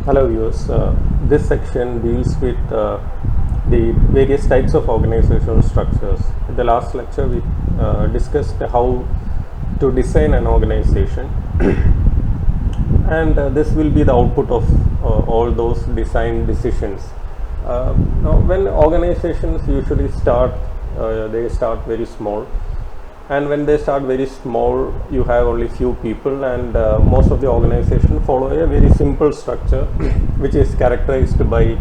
Hello viewers, this section deals with the various types of organizational structures. In the last lecture we discussed how to design an organization and this will be the output of all those design decisions. Now when organizations usually start, they start very small, and when they start very small you have only few people, and most of the organization follow a very simple structure which is characterized by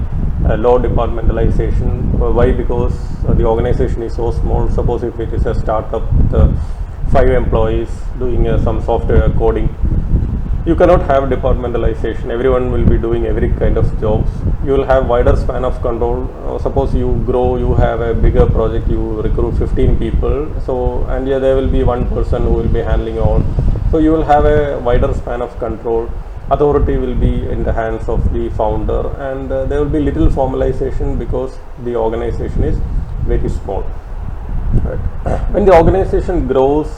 low departmentalization. Why? Because the organization is so small. Suppose if it is a startup with 5 employees doing some software coding, you cannot have departmentalization. Everyone will be doing every kind of jobs. You will have wider span of control. Suppose you grow, you have a bigger project, you recruit 15 people, so and yeah, there will be one person who will be handling all, so you will have a wider span of control. Authority will be in the hands of the founder, and there will be little formalization because the organization is very small. Right. When the organization grows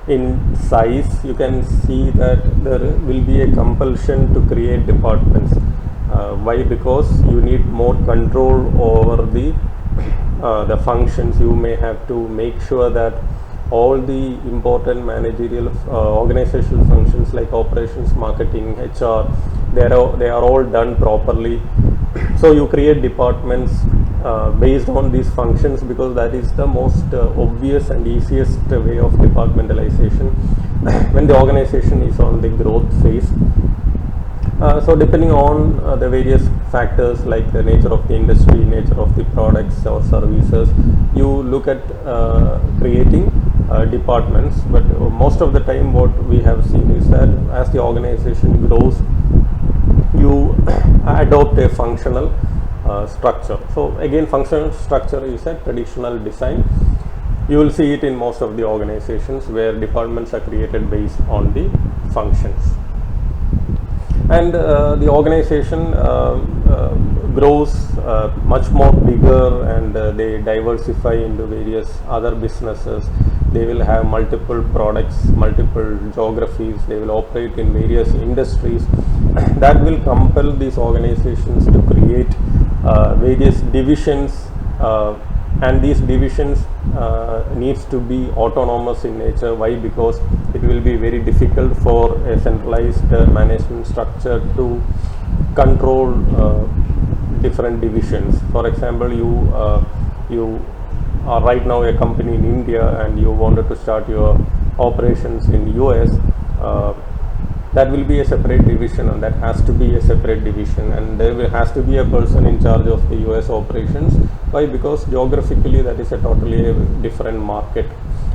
in size, you can see that there will be a compulsion to create departments. Why? Because you need more control over the functions. You may have to make sure that all the important managerial organizational functions like operations, marketing, HR, they are all done properly. So you create departments based on these functions, because that is the most obvious and easiest way of departmentalization when the organization is on the growth phase. So depending on the various factors like the nature of the industry, nature of the products or services, you look at creating departments. But most of the time what we have seen is that as the organization grows, you adopt a functional structure. So again, functional structure is a traditional design. You will see it in most of the organizations where departments are created based on the functions. And the organization grows much more bigger, and they diversify into various other businesses. They will have multiple products, multiple geographies. They will operate in various industries. That will compel these organizations to create various divisions, and these divisions needs to be autonomous in nature. Why? Because it will be very difficult for a centralized management structure to control different divisions. For example, you are right now a company in India and you wanted to start your operations in US. That will be a separate division, and that has to be a separate division, and there has to be a person in charge of the US operations. Why? Because geographically that is a totally different market.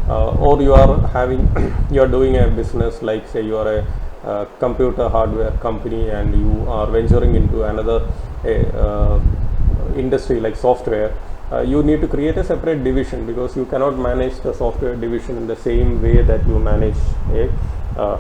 Or you are having you are doing a business like, say, you are a computer hardware company and you are venturing into another industry like software. You need to create a separate division, because you cannot manage the software division in the same way that you manage a